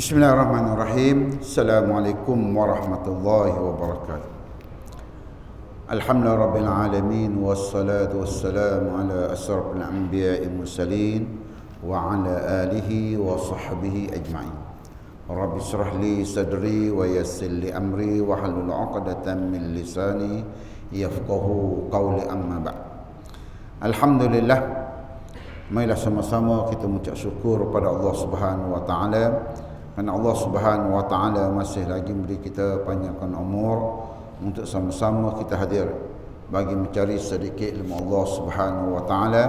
Bismillahirrahmanirrahim. Assalamualaikum warahmatullahi wabarakatuh. Alhamdulillah rabbil alamin, wassalatu wassalamu ala asrafil anbiya'i mursalin wa ala alihi wa sahbihi ajma'in. Rabbi shrah li sadri wa yassir li amri wa hlul 'uqdatam min lisani yafqahu qawli, amma ba'd. Alhamdulillah, marilah sama-sama kita mengucap syukur kepada Allah Subhanahu wa taala. Kerana Allah Subhanahu wa taala masih lagi beri kita panjangkan umur untuk sama-sama kita hadir bagi mencari sedikit ilmu Allah Subhanahu wa taala.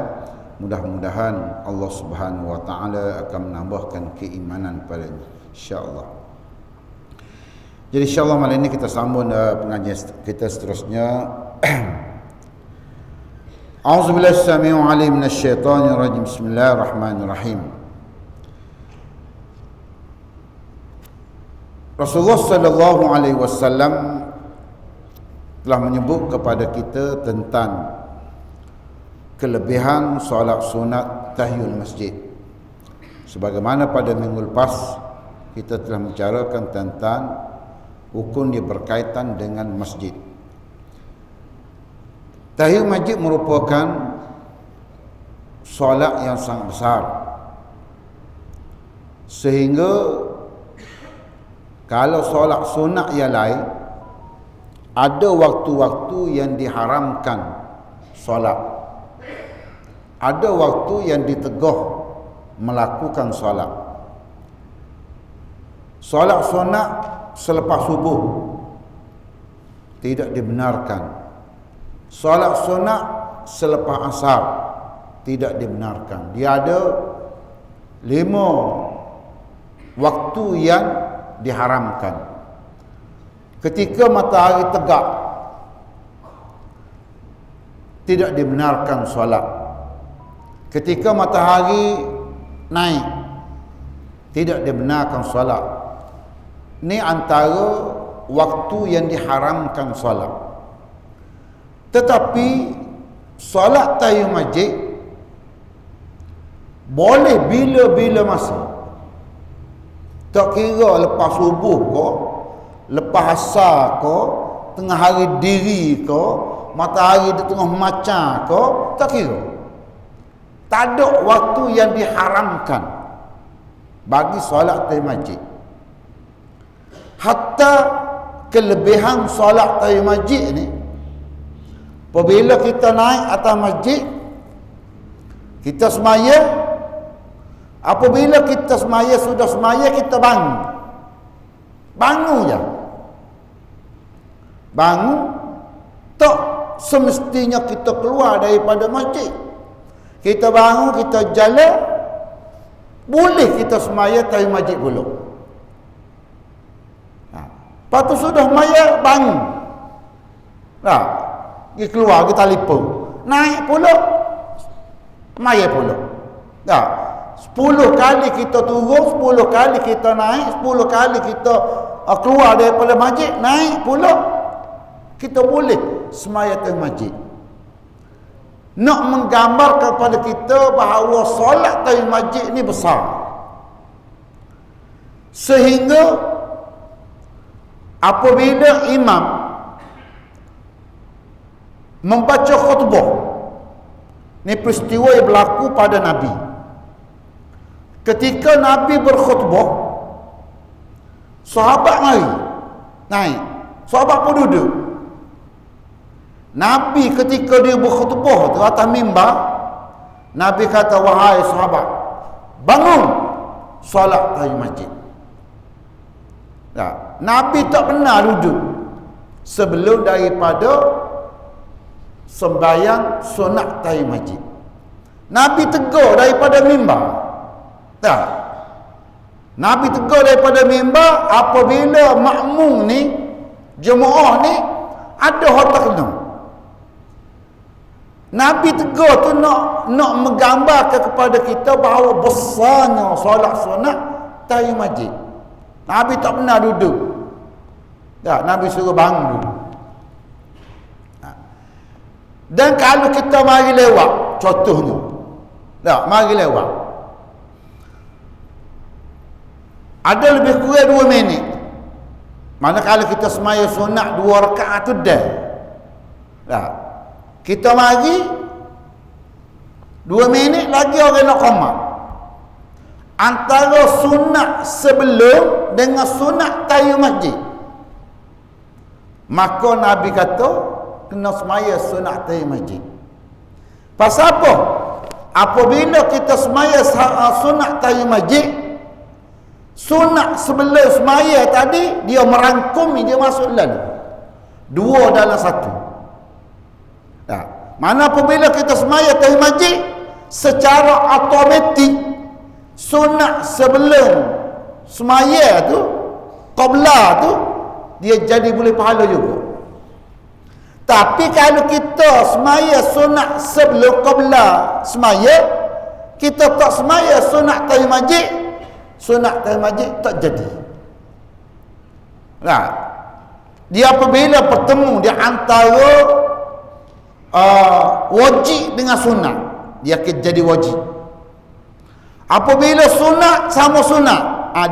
Mudah-mudahan Allah Subhanahu wa taala akan menambahkan keimanan padanya, insya-Allah. Jadi insya-Allah malam ini kita sambung pengajian kita seterusnya. A'udzubillahi samii'il 'aliim minasyaitonir rajim. Bismillahirrahmanirrahim. Rasulullah sallallahu alaihi wasallam telah menyebut kepada kita tentang kelebihan solat sunat tahiyyul masjid. Sebagaimana pada minggu lepas kita telah membicarakan tentang hukum yang berkaitan dengan masjid. Tahiyyul masjid merupakan solat yang sangat besar, sehingga kalau solat sunat yang lain, ada waktu-waktu yang diharamkan solat, ada waktu yang ditegur melakukan solat. Solat sunat selepas subuh tidak dibenarkan. Solat sunat selepas asar tidak dibenarkan. Dia ada 5 waktu yang diharamkan. Ketika matahari tegak tidak dibenarkan solat. Ketika matahari naik tidak dibenarkan solat. Ini antara waktu yang diharamkan solat. Tetapi solat tahiyyul masjid boleh bila-bila masa. Tak kira lepas subuh ke, lepas asar ke, tengah hari diri ke, matahari di tengah macam ke, tak kira. Tak ada waktu yang diharamkan bagi solat tahiyyul masjid. Hatta kelebihan solat tahiyyul masjid ni, apabila kita naik atas masjid, kita semaya. Apabila kita semaya, sudah semaya, kita bangun. Bangun je. Bangun. Tak semestinya kita keluar daripada masjid. Kita bangun, kita jalan. Boleh kita semaya tahiyyul masjid pula. Lepas tu sudah semaya, bangun. Nah, pergi keluar, kita telefon. Naik pula. Semaya pula. Nah, 10 kali kita turun, 10 kali kita naik, 10 kali kita keluar daripada masjid, naik pula, kita boleh semaya tahiyyul masjid. Nak menggambar kepada kita bahawa solat tahiyyul masjid ni besar, sehingga apabila imam membaca khutbah, ni peristiwa yang berlaku pada Nabi. Ketika Nabi berkhutbah, sahabat mari naik, sahabat pun duduk. Nabi ketika dia berkhutbah tu atas mimbar, Nabi kata, wahai sahabat, bangun solat tahiyyul masjid. Ya, Nabi tak pernah duduk sebelum daripada sembahyang sunat tahiyyul masjid. Nabi tegur daripada mimbar. Tak. Nabi tegur daripada mimbar apabila makmum ni, jemaah ni ada hak tak kena. Nabi tegur tu nak menggambarkan kepada kita bahawa besarnya solat sunat tahiyyul masjid. Nabi tak pernah duduk. Tak, Nabi suruh bangun dulu. Dan kalau kita mari lewat, contohnya, tak, mari lewat, Ada lebih kurang 2 minit. Manakala kita semaya sunat 2 rakaat tu dah. Nah, kita mari 2 minit lagi orang nak qomat. Antara sunat sebelum dengan sunat tahiyyat masjid. Maka Nabi kata kena semaya sunat tahiyyat masjid. Pasal apa? Apabila kita semaya sunat tahiyyat masjid, sunat sebelum semaya tadi dia merangkumi, dia masuk lalu. 2 dalam 1. Nah, mana apabila kita semaya tahiyyat masjid, secara automatik sunat sebelum semaya tu, qabla tu, dia jadi boleh pahala juga. Tapi kalau kita semaya sunat sebelum qabla semaya, kita tak semaya sunat tahiyyat masjid, sunat tahiyyat masjid tak jadi. Nah, dia apabila bertemu di antara wajib dengan sunat, dia akan jadi wajib. Apabila sunat sama sunat,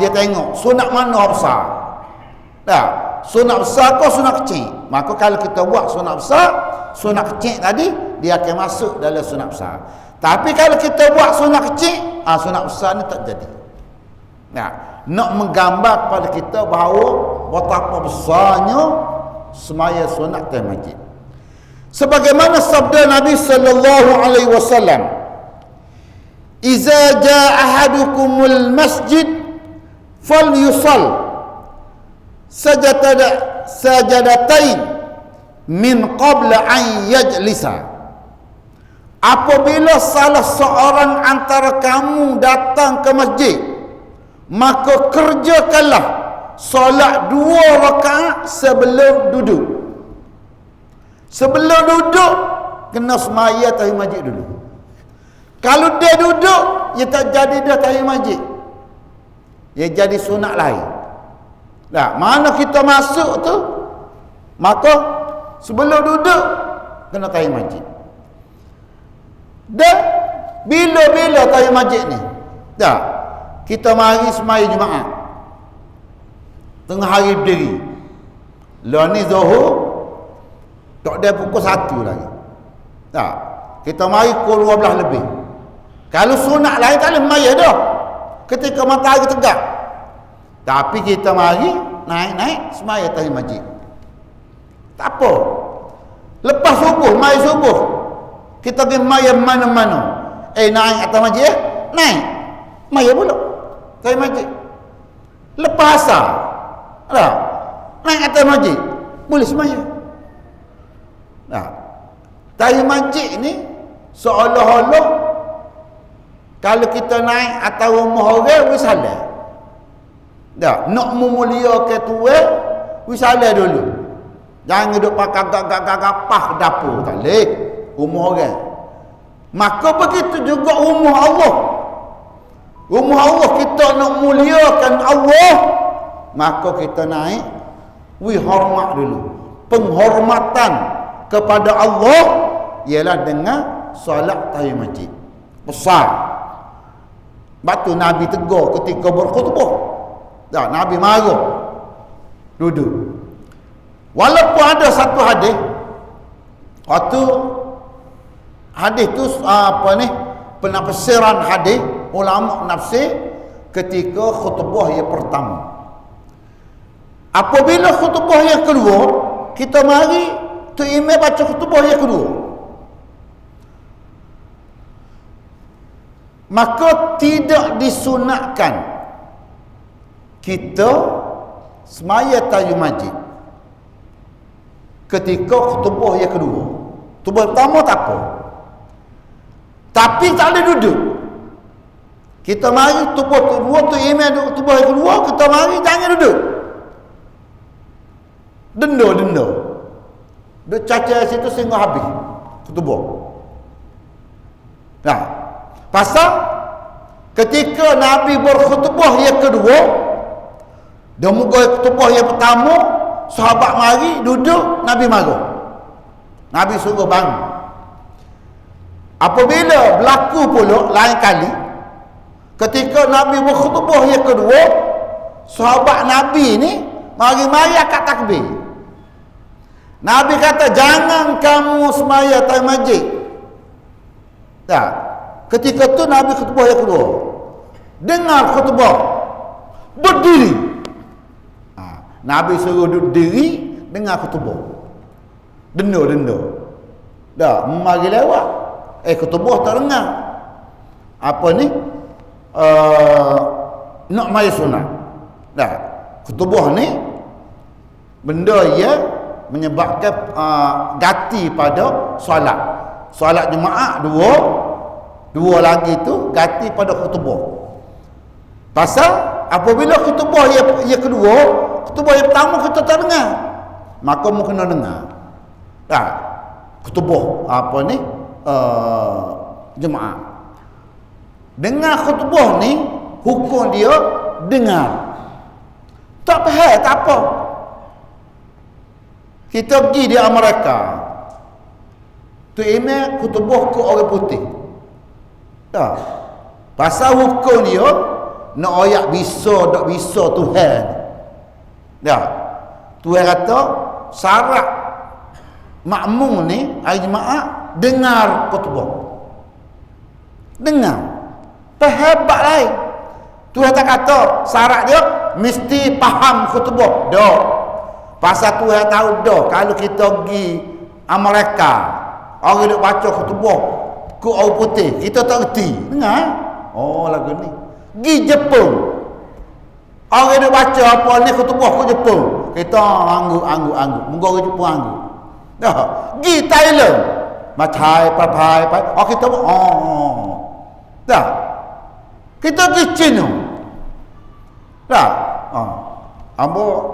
dia tengok sunat mana besar. Nah, sunat besar ke sunat kecil. Maka kalau kita buat sunat besar, sunat kecil tadi dia akan masuk dalam sunat besar. Tapi kalau kita buat sunat kecil, sunat besar ni tak jadi. Nah, nak menggambar kepada kita bahawa betapa besarnya semaya sunat tahiyyat masjid. Sebagaimana sabda Nabi sallallahu alaihi wasallam, "Iza jaa ahadukumul masjid falyusall sajadatain min qabla an yajlisa." Apabila salah seorang antara kamu datang ke masjid, maka kerjakanlah solat 2 rakaat sebelum duduk. Sebelum duduk kena semaya tahiyyat masjid dulu. Kalau dia duduk, dia tak jadi dah tahiyyat masjid, dia jadi sunat lain. Nah, mana kita masuk tu, maka sebelum duduk kena tahiyyat masjid. Dan bila-bila tahiyyat masjid ni, dah kita mari semaya Jumaat tengah hari berdiri, lah ni Zuhur tak ada pukul 1 lagi. Tak, kita mari pukul 12 lebih. Kalau sunat lain tak boleh semaya dah ketika matahari tegak. Tapi kita mari naik semaya tahiyyat masjid. Tak apa. Lepas subuh, mai subuh, kita pergi maya mana-mana. Naik atas masjid, naik maya pula tahiyyat masjid. Lepas asar, naik atas masjid, boleh semaya. Nah, tahiyyat masjid ni seolah-olah kalau kita naik atas rumah orang, wisalah. Dah, nak memuliakan tuan, wisalah dulu. Jangan duduk pakai gagak-gagak dapur, tak boleh. Rumah orang. Maka begitu juga rumah Allah. Rumah Allah, kita nak muliakan Allah, maka kita naik, hormat dulu. Penghormatan kepada Allah ialah dengan solat tahiyyat masjid. Besar. Batu Nabi tegur ketika berkhutbah. Dah, Nabi marah, duduk. Walaupun ada satu hadis, waktu hadis tu penafsiran hadis ulama nafsir ketika khutbah yang pertama. Apabila khutbah yang kedua, kita mari tu imam baca khutbah yang kedua, maka tidak disunatkan kita semaya tahiyyat masjid ketika khutbah yang kedua. Khutbah pertama tak apa, tapi tak boleh duduk. Kita mari khutbah kedua, tu imam khutbah yang kedua, kita mari jangan duduk. Denda dia caca situ sehingga habis khutbah. Nah, pasal ketika Nabi berkhutbah yang kedua, dia muka khutbah yang pertama, sahabat mari duduk, Nabi marah. Nabi suruh bangun. Apabila berlaku pula lain kali, ketika Nabi berkhutbah yang kedua, sahabat Nabi ni mari-mari akad takbir. Nabi kata jangan kamu semaya atas masjid. Tak. Ketika tu Nabi khutbah yang kedua. Dengar khutbah. Berdiri. Nabi suruh duduk diri dengar khutbah. Denda. Dah, mari lewat. Khutbah tak dengar. Apa ni? Nak mai sunat. Dah. Khutbah ni benda ia menyebabkan ganti pada solat. Solat jemaah dua lagi tu ganti pada khutbah. Pasal apabila khutbah yang kedua, khutbah yang pertama kita tak dengar, maka mu kena dengar. Tak. Khutbah apa ni? Jemaah. Dengar khutbah ni hukum dia dengar. Tak faham tak apa. Kita pergi di Amerika. Tu email khutbah ke orang putih. Tak. Pasal hukum dia nak ayat bisa tak bisa Tuhan. Tak. Tuhan kata syarat makmum ni hari jemaah dengar khutbah. Dengar. Terhebat lain. Tuhan tak kata syarat dia mesti faham khutbah. Tak. Pasal Tuhan tahu dah kalau kita pergi Amerika, orang duk baca khutbah ke orang putih, kita tak reti. Dengar? Oh lagu ni. Pergi Jepun. Orang duk baca apa ni khutbah ke Jepun. Kita anggu. Munggu orang Jepun anggu. Dah. Pergi Thailand. Macai papai. Oh kita dah. Kita pergi China. Dah.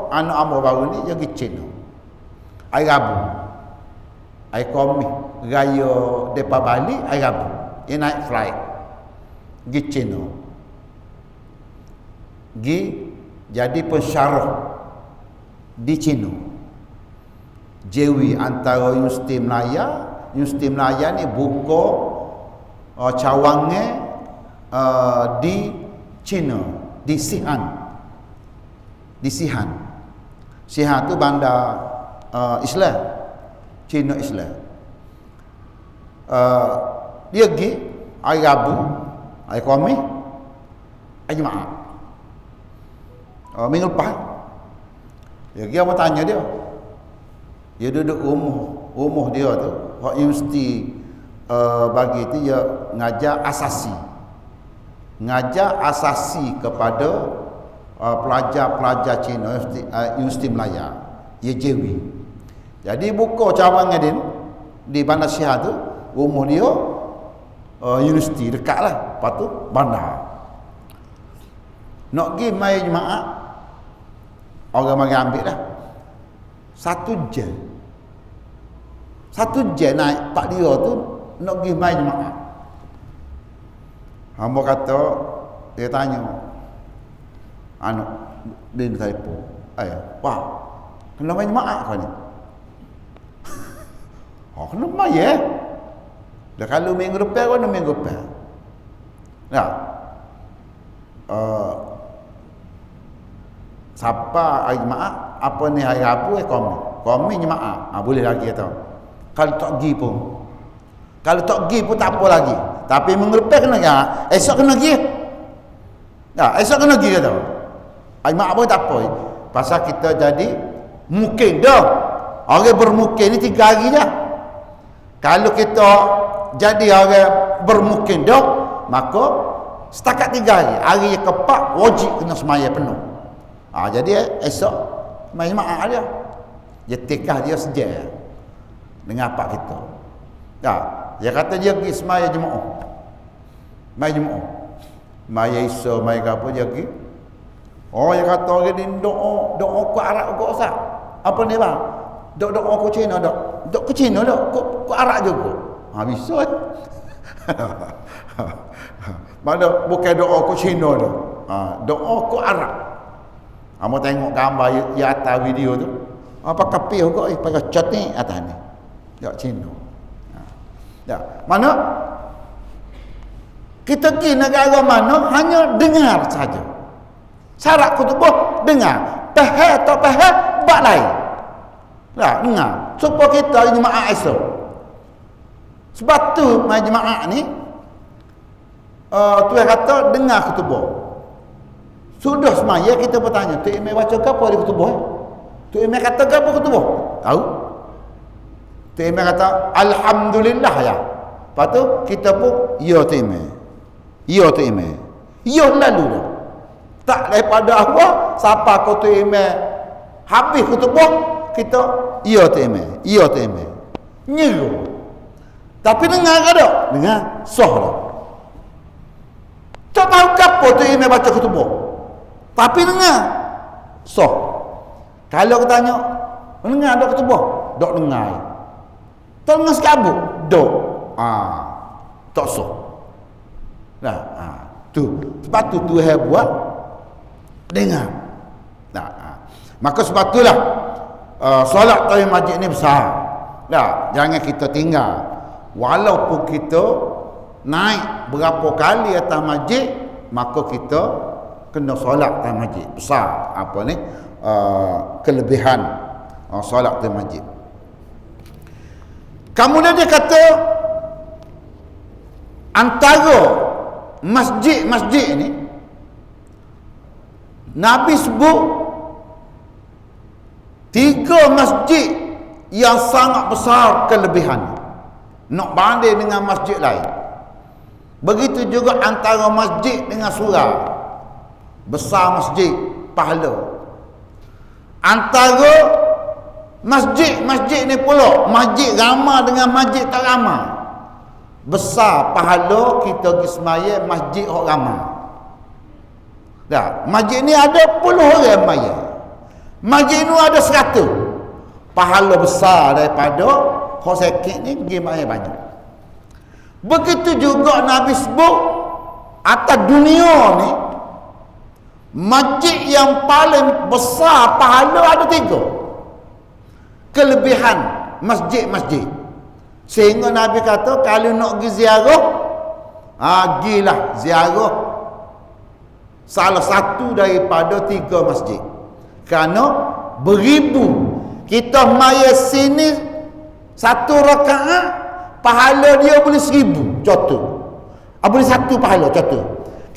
Anak ambo baru ni dia pergi China. Hari Rabu. Hari Khamis raya depa balik hari Rabu. Dia naik flight. Pergi China. Pergi jadi pensyarah di China. Jewi antara Universiti Melaya. Universiti Melaya ni buka cawangnya di China, di Xi'an. Di Xi'an. Xi'an tu bandar Islam. Cina Islam. Dia pergi hari Rabu, hari Khamis, hari Jumaat. Minggu lepas. Dia pergi orang tanya dia. Dia duduk rumah dia tu. Hak universiti bagi tu dia ngajar asasi. Ngajar asasi kepada pelajar-pelajar Cina Universiti Melaya. Ia Jewi. Jadi buka cawangan dia di Bandar Syah tu, rumah dia universiti dekatlah. Lepas tu bandar. Nak pergi mai jemaah, orang mari ambil dah. 1 jam. 1 jam naik pak dia tu nak pergi mai jemaah. Hamba kata, dia tanya, anak dia telefon, wah, kena mai jemaah kau ni? Kena mai dah kalau minggu depan kau nak minggu depan. Ya. Siapa hari jemaah, apa ni hari Rabu kami jemaah. Boleh lagi kata. Kalau tak pergi pun. Kalau tak pergi pun tak apa lagi. Tapi minggu depan kena pergi. Esok kena pergi. Ya, esok kena pergi kata. Hari jemaah pun tak apa. Pasal kita jadi mungkin dah. Orang bermukim ni 3 hari je. Kalau kita jadi orang bermukim dah, maka setakat 3 hari. Hari yang keempat wajib kena semaya penuh. Jadi esok main jemaah dia. Dia tikah dia sejak dengan apa kita. Dia kata dia pergi semaya jemaah. Mai jemaah. Mai Isa, mai apa dia pergi. Dia kata orang ni doa ku Arab ku Ustaz. Apa ni bang? Doa ku Cina dak. Doa ku Cina dak. Ku Arab juga. Bisa. Mana bukan doa ku Cina dak. Doa ku Arab. Kamu tengok gambar di atas video tu. Apa kapih juga pakai cat ni atas ni. Dak Cina. Mana kita pergi negara mana hanya dengar saja. Syarat khutbah dengar. Faham tak faham bab lain. Lah dengar. Supaya kita jemaah esok. Sebab tu jemaah ni Tuhan kata dengar khutbah. Sudah semaya kita bertanya, Tok Imam baca apa di khutbah? Tok Imam kata apa khutbah? Tahu? Tok Imam kata alhamdulillah ya. Lepas tu kita pun ya Tok Imam. Ya Tok Imam. Ya lalu dah. Tak daripada Allah siapa kau Tok Imam habis khutbah kita ya Tok Imam. Ya Tok Imam. Nyeru. Tapi dengar ke tak? Dengar sah dah. Tak tahu apa Tok Imam baca khutbah. Tapi dengar sah. Kalau kita tanya dengar tak khutbah? Tak dengar. Tak dengar sekabut? Tak. Tak sah. Nah, tu. Sebab tu Tuhan buat dengar. Nah, maka sebab itulah solat tahiyat masjid ni besar. Nah, jangan kita tinggal. Walaupun kita naik berapa kali atas masjid, maka kita kena solat atas masjid. Besar apa ni? Kelebihan solat atas masjid. Kemudian dia kata antara masjid-masjid ni Nabi sebut 3 masjid yang sangat besar kelebihan. Nak banding dengan masjid lain. Begitu juga antara masjid dengan surau. Besar masjid, pahala. Antara masjid-masjid ni pula, masjid ramai dengan masjid tak ramai. Besar pahala kita pergi semaya masjid orang ramai. Dah, masjid ni ada puluh orang maya. Masjid ni ada 100. Pahala besar daripada hak sakit ni pergi maya banyak. Begitu juga Nabi sebut atas dunia ni masjid yang paling besar pahala ada 3. Kelebihan masjid-masjid. Sehingga Nabi kata kalau nak pergi ziarah, pergilah ziarah salah satu daripada 3 masjid. Kerana beribu kita maya sini 1 rakaat pahala dia boleh 1000 contoh. Boleh 1 pahala contoh.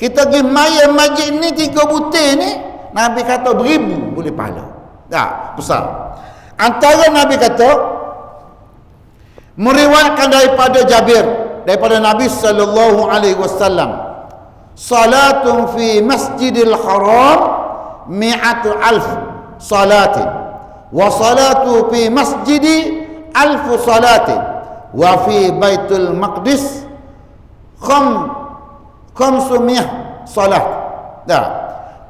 Kita pergi maya masjid ni 3 butir ni Nabi kata beribu boleh pahala. Tak besar. Antara Nabi kata meriwayatkan daripada Jabir daripada Nabi sallallahu alaihi wasallam, salatun fi masjidil haram mi'atu alf salatin wa salatu fi masjidi alfu salatin wa fi baitul maqdis khamsumiyah salat. Dah,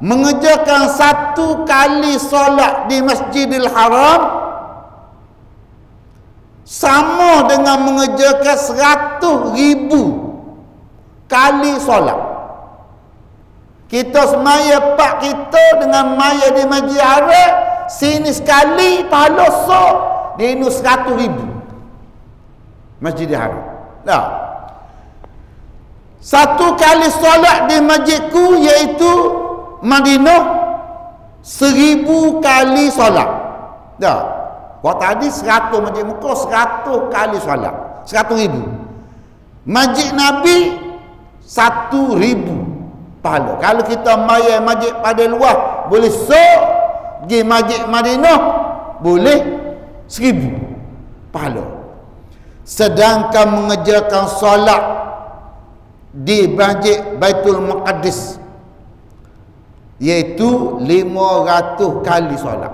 mengerjakan 1 kali solat di Masjidil Haram sama dengan mengerjakan 100,000 kali solat. Kita semaya pak kita dengan maya di Masjid Haram, sini sekali pahala sok di ini 100,000 Masjidil Haram. Dah, 1 kali solat di masjidku iaitu Madinah 1000 kali solat. Dah, waktu tadi 100 masjid Mekah 100 kali solat 100,000. Masjid Nabi 1,000 pahala. Kalau kita maya masjid pada luar boleh sok, pergi masjid Madinah boleh 1000 pahala. Sedangkan mengerjakan solat di masjid Baitul Maqdis iaitu 500 kali solat.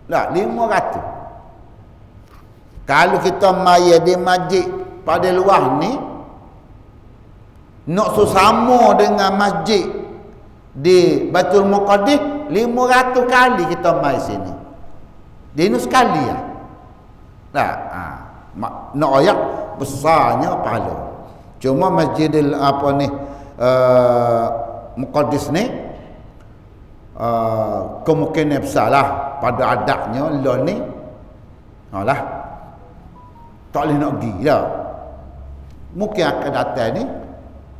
Lah 500. Kalau kita maya di masjid pada luar ni nak sesama dengan masjid di Baitul Maqdis 500 kali kita mai sini. Dia ni sekali ya. Nah, nak ayat besarnya pahala. Cuma Masjidil apa ni Muqaddis ni kemungkinan besarlah pada adatnya lah ni lah tak boleh nak pergi dah. Mungkin akan datang ni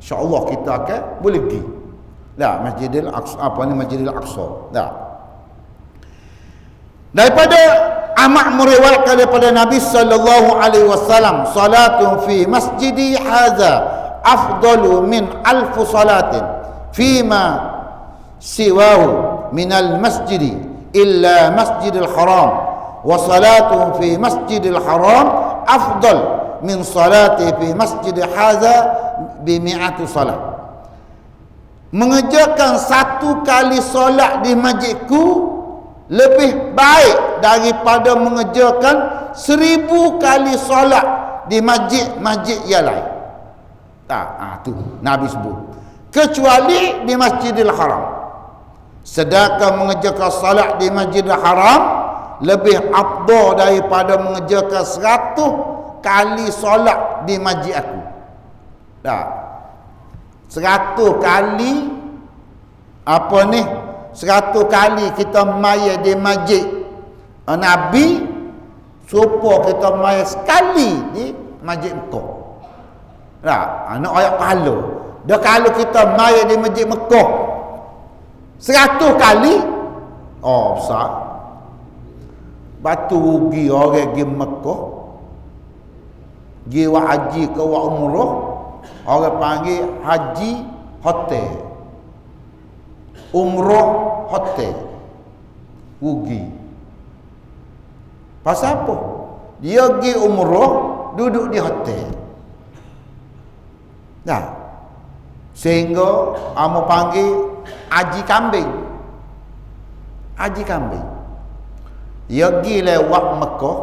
insya-Allah kita akan boleh pergi. Dah, Masjidil Aqsa, Masjidil Aqsa. Dah. Daripada Ahmad meriwayatkan daripada Nabi sallallahu alaihi wasallam, salatu fi masjidi hadza afdalu min alf salatin fima siwahu min al masjidi illa masjidil haram wa salatu fi masjidil haram afdal min salati fi masjidi hadza bi mi'ati salat. Mengerjakan satu kali solat di masjidku lebih baik daripada mengerjakan 1000 kali solat di masjid-masjid yang lain. Tu Nabi sebut. Kecuali di Masjidil Haram. Sedangkan mengerjakan solat di Masjidil Haram lebih afdal daripada mengerjakan 100 kali solat di masjid aku. 100 kali 100 kali kita maya di masjid Nabi, supaya kita maya sekali di masjid Mekah. Anak ayat pahala. Dah kalau kita maya di masjid Mekah 100 kali, besar. Batu rugi orang pergi Mekah, pergi buat haji ke buat umrah, orang panggil haji hotel, umrah hotel, rugi. Pasal apa? Dia pergi umrah, duduk di hotel. Sehingga kamu panggil haji kambing. Haji kambing. Dia pergi lewat Mekah,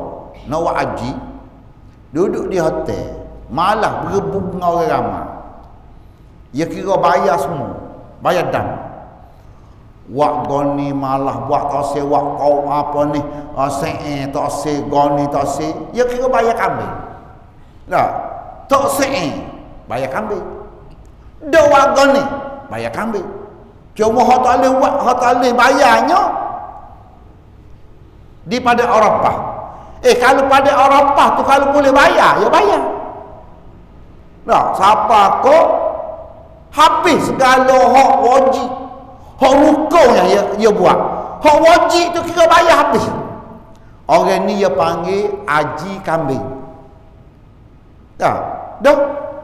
nak buat haji, duduk di hotel, malah berebut dengan orang ramai. Dia kira bayar semua, bayar dam. Wak goni malah buat tak se wak kau apa ni, tak se goni tak se, dia kira bayar kambing. Tak se bayar kambing. Dak wak goni bayar kambing. Cuma hak tak boleh bayarnya di pada Arafah. Kalau pada Arafah tu kalau boleh bayar, ya bayar. Siapa kau habis segala hak wajib, hak rukun yang dia buat, hak wajib tu kira bayar habis. Orang ni dia panggil haji kambing. Dah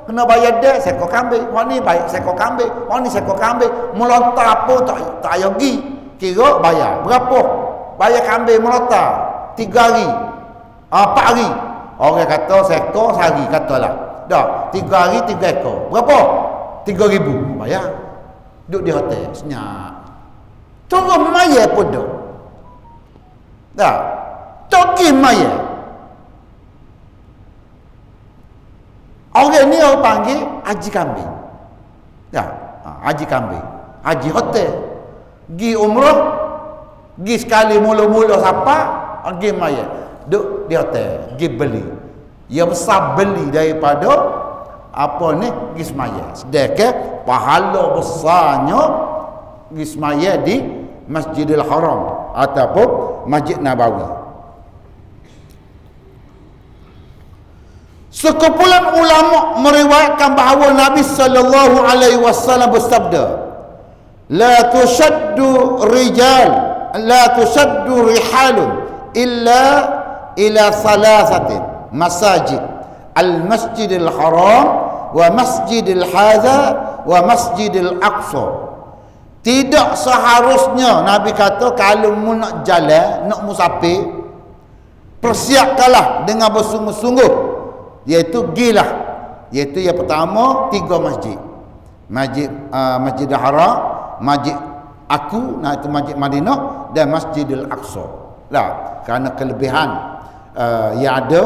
kena bayar dah seekor kambing. Orang ni bayar seekor kambing, orang ni seekor kambing. Melontar pun tak yogi, kira bayar berapa? Bayar kambing melontar 3 hari, 4 hari. Orang kata seekor sehari, katalah. Dah 3 hari 3 ekor. Berapa? 3,000 bayar. Duduk di hotel senyap. Turun maya pun duduk. Toki maya. Orang ni orang panggil haji kambing. Haji kambing, haji hotel. Gi umrah, gi sekali mula-mula siapa? Gi maya. Duduk di hotel, gi beli. Ia besar beli daripada gi semaya. Sedangkan pahala besarnya gi semaya di Masjidil Haram ataupun Masjid Nabawi. Sekumpulan ulama meriwayatkan bahawa Nabi sallallahu alaihi wasallam bersabda, la tushaddu rihalun illa ila salasatin masajid, al-masjidil haram wa masjidil hadza wa masjidil aqsa. Tidak seharusnya Nabi kata kalau mu nak jalan, nak musafir, persiapkanlah dengan bersungguh-sungguh, iaitu gilah, iaitu yang pertama 3 masjid. Masjidil Haram, masjid aku, itu masjid Madinah, dan Masjidil Aqsa. Kerana kelebihan yang ada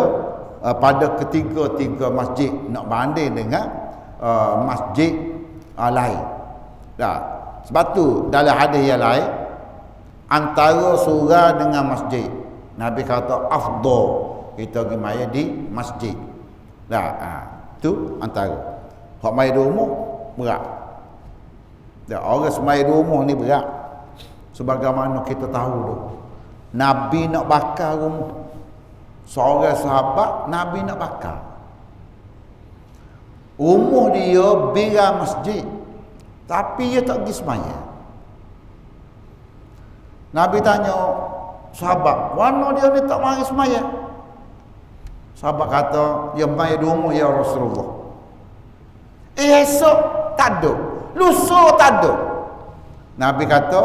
pada ketiga-tiga masjid nak banding dengan masjid lain. Sebab tu dalam hadis yang lain, antara surau dengan masjid, Nabi kata afdal kita pergi maya di masjid. Tu antara. Hak maya di rumah berat. Orang semaya di rumah ni berat. Sebagaimana kita tahu tu, Nabi nak bakar rumah. Seorang sahabat Nabi nak bakar rumah dia, bira masjid. Tapi dia tak pergi semaya. Nabi tanya sahabat, mana dia ni tak mari semaya? Sahabat kata, dia mari di rumah ya Rasulullah. Esok tak ada, lusa tak ada. Nabi kata,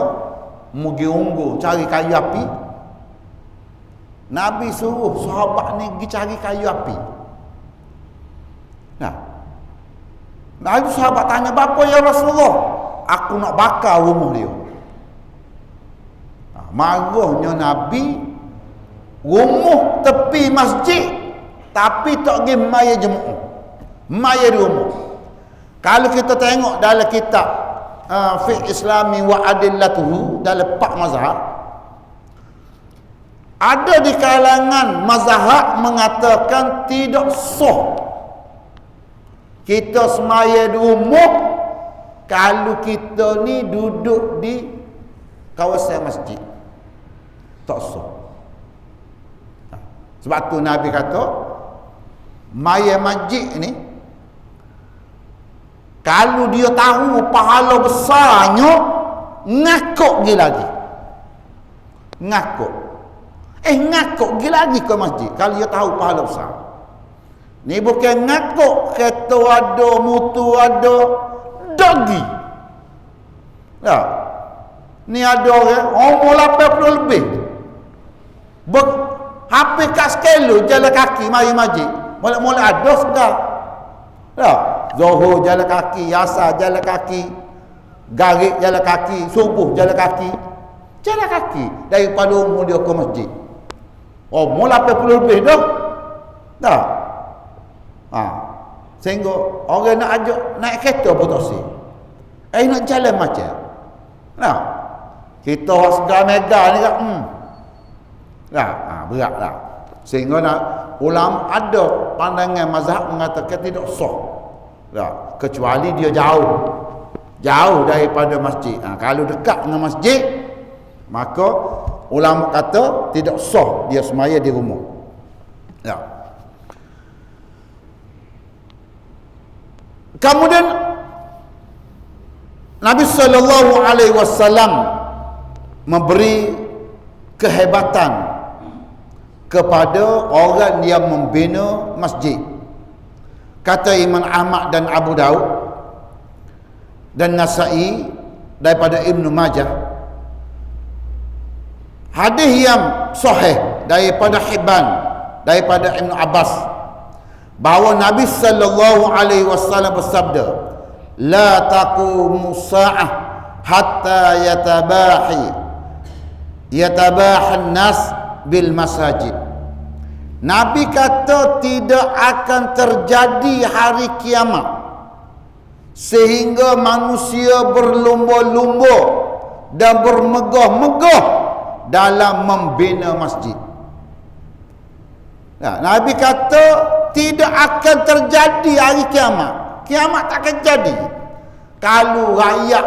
mugi unggu cari kayu api. Nabi suruh sahabat ni pergi cari kayu api. Nah, Nabi sahabat tanya, "Bapa ya Rasulullah?" "Aku nak bakar rumah dia." Marahnya Nabi, rumah tepi masjid tapi tak pergi maya jemaah, maya di rumah. Kalau kita tengok dalam kitab fiqh Islami wa adillatuhu, dalam 4 mazhab, ada di kalangan mazhab mengatakan tidak sah kita semaya di rumah kalau kita ni duduk di kawasan masjid. Tak sah. Sebab tu Nabi kata, maya masjid ni, kalau dia tahu pahala besarnya, ngakuk pergi lagi. Ngakuk. Ngakuk pergi lagi ke masjid kalau dia tahu pahala besar. Ni bukan ngakuk kereta ada, mutu ada, dogi. Ya. Ni ada orang umur 80 lebih. Hampir kat sekelo jalan kaki mari masjid. Mula-mula ada segar. Ya. Zuhur jalan kaki, asar jalan kaki, garik jalan kaki, subuh jalan kaki. Jalan kaki daripada umur dia ke masjid. Umur 80 lebih dah. Tak. Sehingga orang nak ajak naik kereta pun tak sih. Nak jalan macam. Nah. Kita segar mega ni kan. Berat lah. Sehingga ulama ada pandangan mazhab mengatakan tidak sah. Kecuali dia jauh daripada masjid. Kalau dekat dengan masjid, maka ulama kata tidak sah dia semaya di rumah. Kemudian Nabi sallallahu alaihi wasallam memberi kehebatan kepada orang yang membina masjid. Kata Imam Ahmad dan Abu Daud dan Nasa'i daripada Ibnu Majah, hadis yang sahih daripada Hibban daripada Ibnu Abbas, bahawa Nabi sallallahu alaihi wasallam bersabda, "La taqumu sa'ah hatta yatabahan nas bil masajid." Nabi kata tidak akan terjadi hari kiamat sehingga manusia berlumba-lumba dan bermegah-megah dalam membina masjid. Nabi kata tidak akan terjadi hari kiamat. Kiamat tak akan jadi kalau rakyat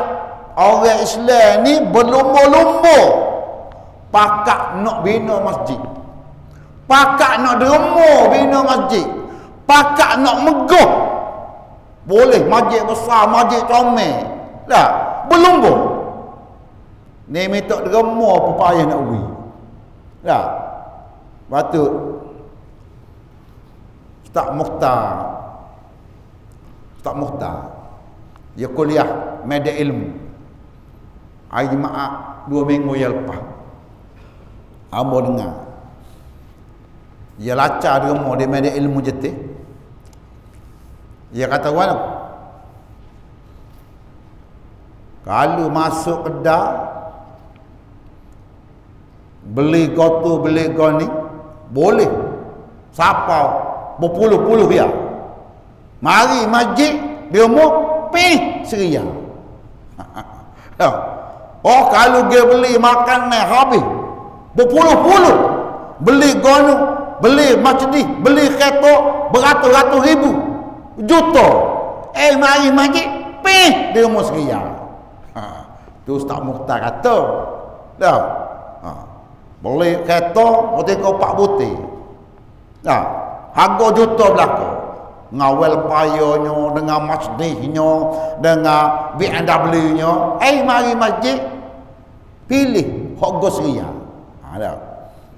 orang Islam ni berlumba-lumba pakak nak bina masjid, pakak nak derma bina masjid, pakak nak megah. Boleh masjid besar, masjid comel, tak berlumba. Ni minta derma apa payah nak beri. Tak. Patut Ustaz Mukhtar dia kuliah media ilmu hari Jumaat 2 minggu yang lepas. Hamba dengar dia lacar di rumah, dia media ilmu jetih. Dia kata, "Wan, kalau masuk kedai beli gotu beli goni boleh siapa berpuluh-puluh dia. Mari masjid di rumah seria." Kalau dia beli makan habis berpuluh-puluh, beli gonu, beli masjid, beli kereta beratus-ratus ribu, juta. Mari masjid di rumah seria. Tu Ustaz Mukhtar kata, dah. Beli kereta, bertiga 4 butir. Harga juta belaka. ngawal payanya, dengan masjidnya, dengan BMW-nya. Mari masjid, pilih hok Ria. Ada.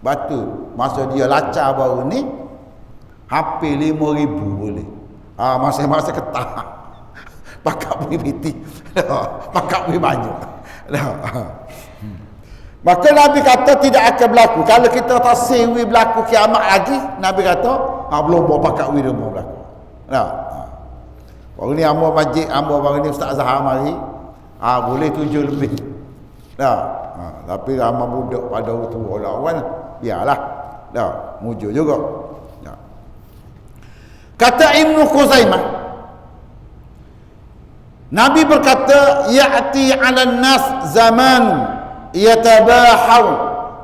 Batu masa dia lacar baru ni, HP 5,000 boleh. Masa-masa ketah. Pakak PPT. Pakak banyak. Maka Nabi kata tidak akan berlaku. Kalau kita tak sewi berlaku kiamat lagi, Nabi kata, belum bawa pakak wi rumah berlaku. Baru ni ambo masjid, ambo baru ni Ustaz Zahar mari. Boleh 7 lebih. Tapi ramai budak pada waktu lawan, biarlah. Mujur juga. Kata Ibn Khuzaimah, Nabi berkata, ya'ti 'alan nas zaman yatabahaw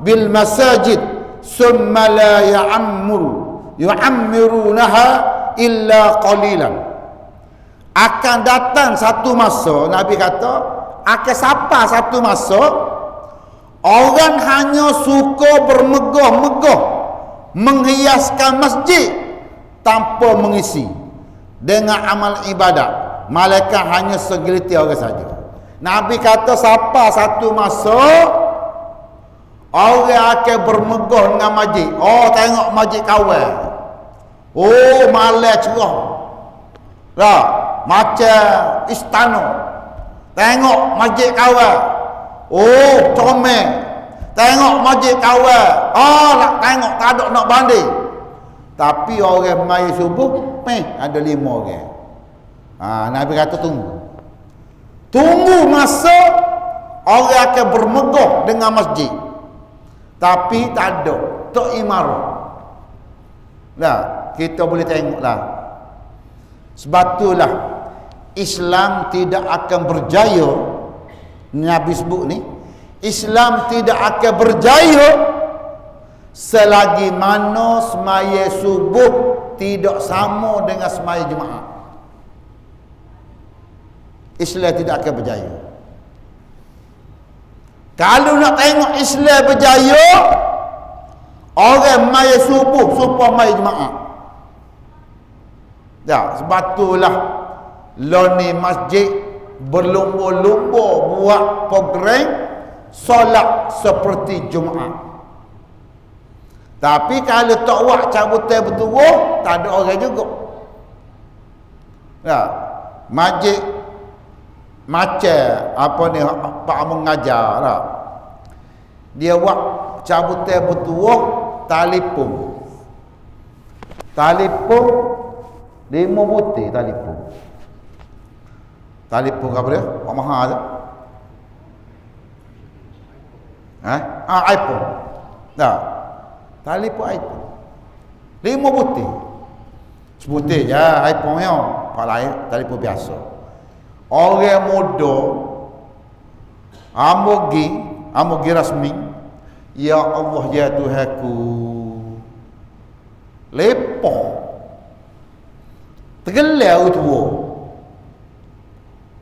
bil masajid summa la yu'ammirunaha illa qalilan. Akan datang satu masa, Nabi kata, akan sampai satu masa orang hanya suka bermegah-megah menghiaskan masjid tanpa mengisi dengan amal ibadat. Malaikat hanya segelintir orang saja. Nabi kata sampai satu masa orang akan bermegah dengan masjid. Tengok masjid kawan. Malam cerah. Macam istana. Tengok masjid kawan. Comel. Tengok masjid kawan. Tengok tak ada nak banding. Tapi orang mai subuh, ada 5 orang. Nabi kata tunggu masa orang akan bermegah dengan masjid, tapi tak ada, tak imarah. Kita boleh tengoklah. Sebab itulah Islam tidak akan berjaya. Nabi sebut ni, Islam tidak akan berjaya selagi mana semaya subuh tidak sama dengan semaya Jumaat. Islam tidak akan berjaya. Kalau nak tengok Islam berjaya, orang mai subuh supaya mai Jumaat. Sebab itulah ni masjid berlumba-lumba buat program solat seperti Jumaat. Tapi kalau tak buat cabutan bertubuh, tak ada orang juga. Masjid macam apa ni Pak mengajar lah. Dia buat cabutan bertubuh telefon 5 butir telefon apa dia? Pak mahal tu. iPhone. Telefon iPhone 5 butir. Sebutir je iPhone nya. Pak lain telefon biasa. Orang muda ambo gi rasmi, ya Allah ya Tuhanku, lepoh tergelar tua.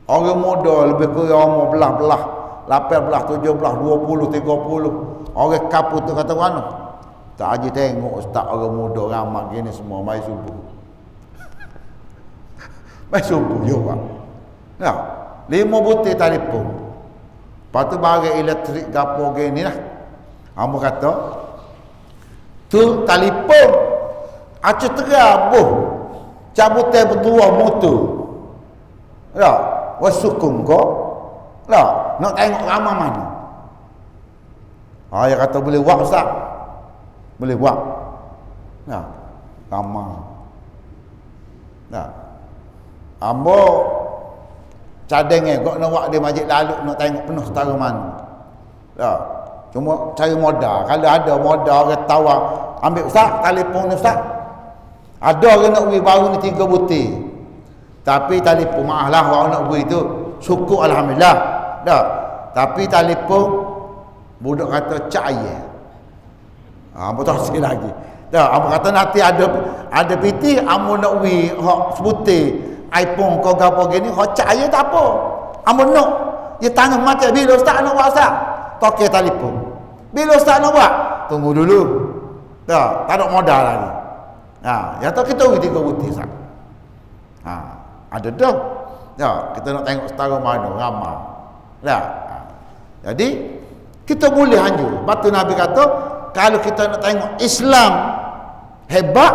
Orang muda lebih kurang belah-belah 18, 17, 20, 30. Orang kaput tu kata mana? Tak aja tengok ustaz orang muda ramai gini semua mai subuh. Mai subuh juga. 5 butir telefon. Lepas tu barang elektrik gapo gini lah. Hamba kata tu telefon acu terabuh cabutan berdua motor. Wasukum kau. Nak tengok ramai mana. Dia kata boleh buat ustaz. Boleh buat. Ramai. Hamba cadang kok nak buat dia masjid lalu nak tengok penuh setara mana. Cuma cari modal. Kalau ada modal orang tawar, ambil ustaz telefon ni ustaz. Ada orang nak beli baru ni 3 butir. Tapi telefon maaflah orang nak beli tu syukur alhamdulillah. Tapi telefon budak kata cahaya. Hamba tak rasa lagi. Hamba kata nanti ada piti hamba nak beli hak sebutir iPhone kau gapo gini, hak cahaya tak apa. Hamba nak dia tanya macam bila ustaz nak buat ustaz? Tokek telefon. Bila ustaz nak buat? Tunggu dulu. Tak ada modal lagi. Ya tak kita beri 3 butir sat. Ada dah. Ya, kita nak tengok setara mana ramai. Ya. Jadi kita boleh anjur. Batu Nabi kata, kalau kita nak tengok Islam hebat,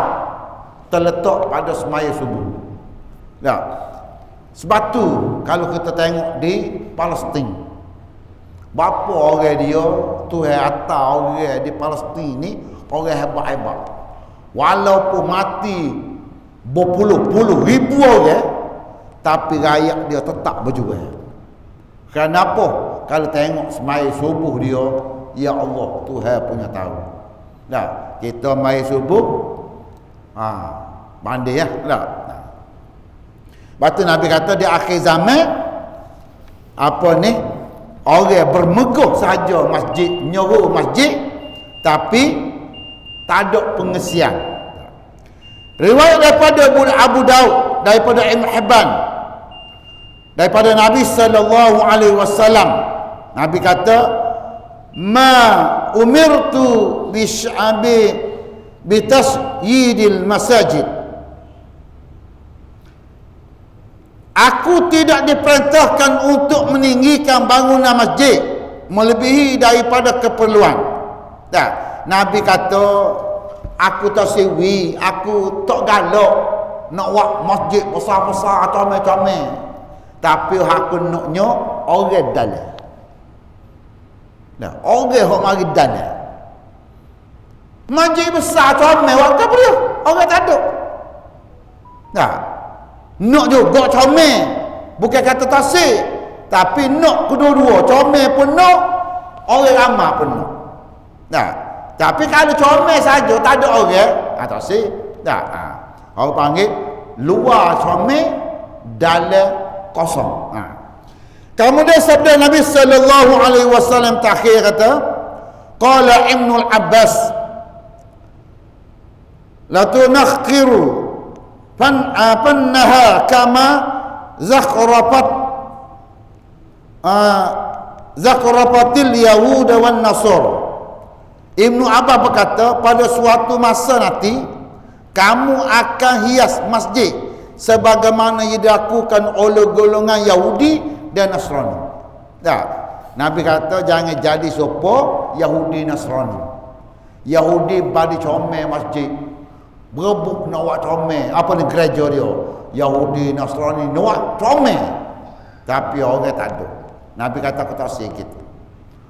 terletak pada semaya subuh. Ya. Sebab tu kalau kita tengok di Palestin, berapa orang dia Tuhan atas orang di Palestin ni orang hebat-hebat. Walaupun mati berpuluh-puluh ribu orang, tapi rakyat dia tetap berjuang. Kenapa? Kalau tengok semaya subuh dia, ya Allah, Tuhan punya tahu. Nah, kita mai subuh pandai ya. Batu Nabi kata di akhir zaman apa ni, orang bermeguh saja masjid, nyeru masjid, tapi tak ada pengesian. Riwayat daripada Abu Daud, daripada Ibn Hibban, daripada Nabi sallallahu alaihi wasallam, Nabi kata, ma umirtu bi tasyidil masajid. Aku tidak diperintahkan untuk meninggikan bangunan masjid melebihi daripada keperluan. Tak, Nabi kata, aku tak sewi, aku tak galak nak buat masjid besar-besar comel-comel, tapi aku naknya orang dalam. Nah, orang hok mari dalam. Masjid besar comel buat apa dia? Orang tak ada. Nah, nak juga comel, bukan kata tasik, tapi nak kedua-dua, comel pun nak, orang ramai pun nak. Nah, tapi kalau comel saja tak ada orang, tasik. Tak. Orang panggil luar comel, dalam kosong. Kemudian sabda Nabi sallallahu alaihi wasallam terakhir kata, qala Ibnul Abbas, la tunakhiru fannaha kama zakhrafatil yahud wan nasr. Ibnu Abbas berkata, pada suatu masa nanti kamu akan hias masjid sebagaimana yang dilakukan oleh golongan Yahudi dan Nasrani. Tak, Nabi kata jangan jadi sopo Yahudi Nasrani. Yahudi bagi comel masjid, berebut nak buat comel, apa ni gereja dia. Yahudi Nasrani nak buat comel, tapi orang tak ada. Nabi kata aku tak sikit,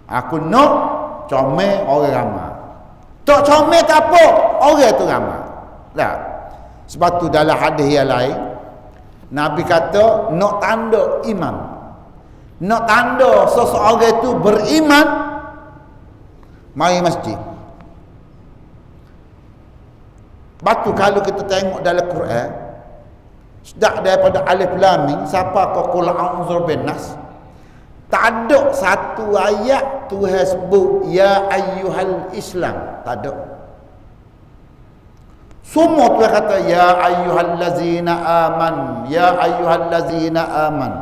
aku nak comel orang ramai. Tak comel tak apa, orang tu ramai. Tak. Sebab tu dalam hadis yang lain, Nabi kata nak tanda iman, nak tanda seseorang itu beriman, mari masjid. Batu kalau kita tengok dalam Quran, sejak daripada alif lam mim sampai ke qul a'udzu binnas, tak ada satu ayat Tuhan sebut ya ayyuhal Islam, tak ada. Semua Tuhan kata ya ayyuhallazina aman, ya ayyuhallazina aman.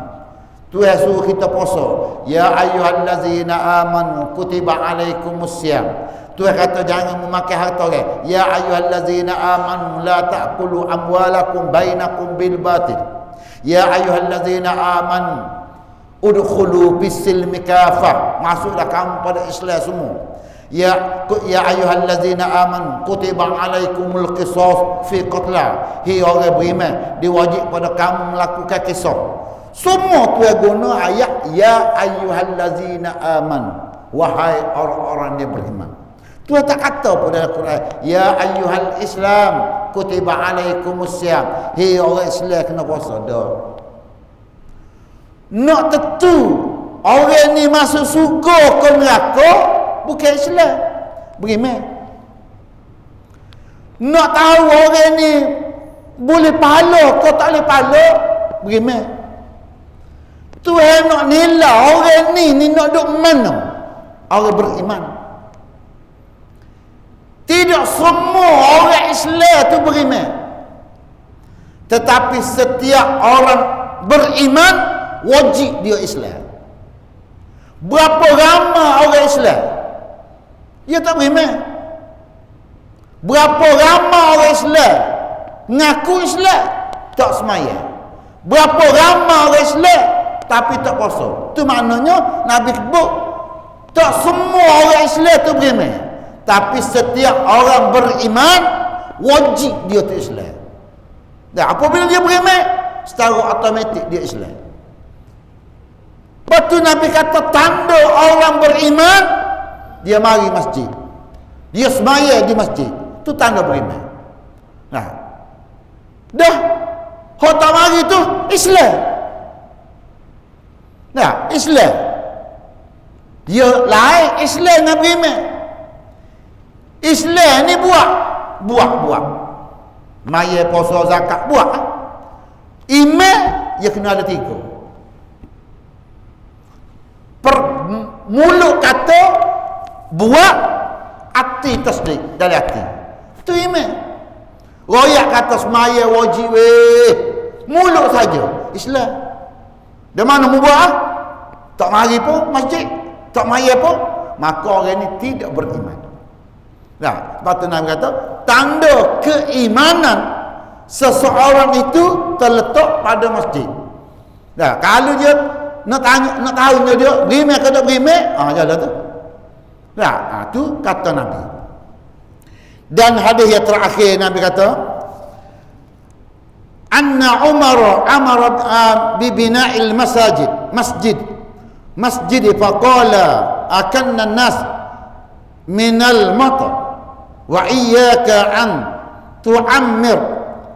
Tuhan suruh kita puasa, ya ayyuhallazina aman kutiba alaikumusiyam. Tuhan kata jangan memakai harta orang, ya ayyuhallazina aman la ta'kulu amwalakum bainakum bil batil. Ya ayyuhallazina aman udkhulu bis-silmi kafah, masuklah kamu pada Islam semua. Ya ayyuhallazina aman kutiba alaikumul qisas fi qatla. Hai orang beriman, diwajib pada kamu melakukan kisah. Semua Tuhan guna ayat ya ayyuhallazina aman, wahai orang-orang yang beriman. Tuhan tak kata pada dalam Quran ya ayyuhal Islam kutiba alaikumusiyam, hai orang Islam kena puasa. Dah. Nak tentu orang ni masuk syurga ke neraka bukan Islam, beriman. Nak tahu orang ni boleh pahala ke tak boleh pahala, beriman. Tuhan nak nilai orang ni nak duduk mana? Orang beriman. Tidak semua orang Islam tu beriman, tetapi setiap orang beriman wajib dia Islam. Berapa ramai orang Islam dia tak beriman? Berapa ramai orang Islam ngaku Islam tak semaya? Berapa ramai orang Islam tapi tak puasa. Tu maknanya Nabi sebut tak semua orang Islam tu beriman. Tapi setiap orang beriman wajib dia tu Islam. Dan apabila dia beriman, secara automatik dia Islam. Lepas tu Nabi kata tanda orang beriman, dia mari masjid, dia semaya di masjid. Tu tanda beriman. Nah, dah hok tak mari tu Islam. Nah, Islam dia lain Islam dengan beriman. Islam ni buat maya puasa zakat buat. Iman dia kena ada 3. Mulut kata buat, hati tasdik dari hati. Itu iman. Royak kata semaya wajib mulut saja Islam. Di mana mu buat? Tak mari pun masjid, tak maya pun, maka orang ni tidak beriman. Nah, sebab tu Nabi kata tanda keimanan seseorang itu terletak pada masjid. Nah, kalau dia nak tahu dia beriman ke tak beriman, jalan tu. Nah, tu kata Nabi. Dan hadis yang terakhir Nabi kata, anna Umar amara bi bina'il masjid faqala akanna an-nas minal matar wa iyyaka an tu'ammir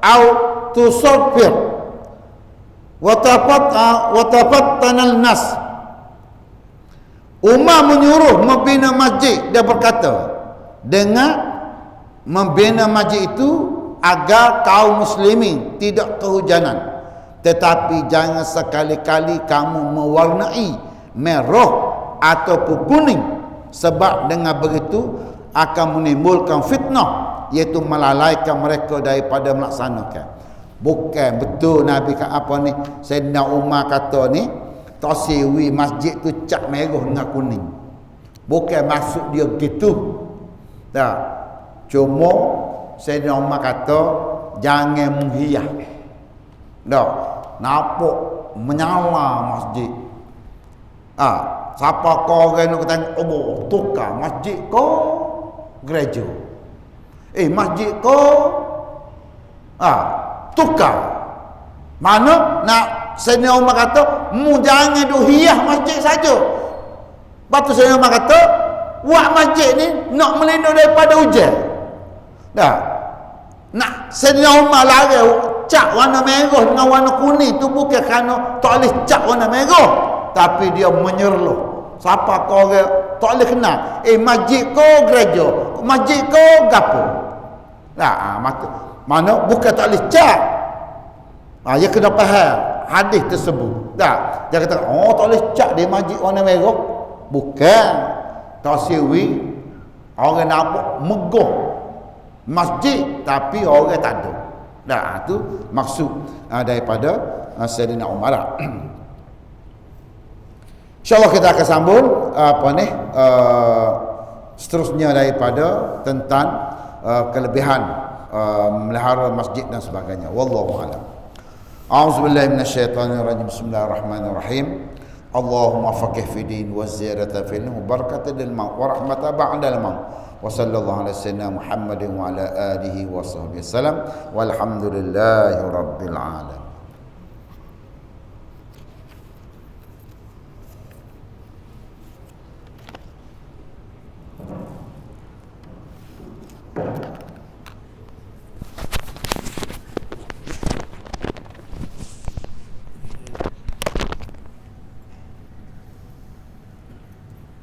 au tusaffir wa tafattana al-nas. Umar menyuruh membina masjid. Dia berkata dengan membina masjid itu agar kaum muslimin tidak kehujanan, tetapi jangan sekali-kali kamu mewarnai merah ataupun kuning, sebab dengan begitu akan menimbulkan fitnah, iaitu melalaikan mereka daripada melaksanakan. Bukan betul Nabi kata apa ni, Sayyidina Umar kata ni tasiwi masjid tu cat merah dengan kuning. Bukan maksud dia gitu. Tak. Cuma Sayyidina Umar kata jangan menghias. Tak. Nampak menyala masjid. Siapa kau orang nak tengok, oh tukar masjid kau gereja. Masjid kau tukar. Mana nak Sayyidina Umar kata mu jangan duk hias masjid saja. Batu Sayyidina Umar kata buat masjid ni nak melindung daripada hujan. Dah. Nak Sayyidina Umar larang cat warna merah dengan warna kuning tu bukan kerana tak boleh cat warna merah, tapi dia menyerloh. Siapa kau orang tak boleh kenal. Masjid kau gereja, masjid kau gapo. Nah, mana bukan tak boleh cat. Dia kena faham hadis tersebut. Tak. Dia kata, tak boleh cat di masjid warna merah. Bukan. Tasyawi orang nampak megah masjid tapi orang tak ada. Dah, tu maksud daripada Sayyidina Umar. InsyaAllah kita akan sambung seterusnya daripada tentang kelebihan melihara masjid dan sebagainya. Wallahu a'lam. A'udzubillahi minasyaitonirrajim. Bismillahirrahmanirrahim. Allahumma faqih fi din wa ziyadata fil ilm wa barakatan lil maut wa rahmatan ba'dal maut. Wa sallallahu ala sayyidina Muhammadin wa ala alihi wa sahbihi wasallam. Walhamdulillahi rabbil alamin.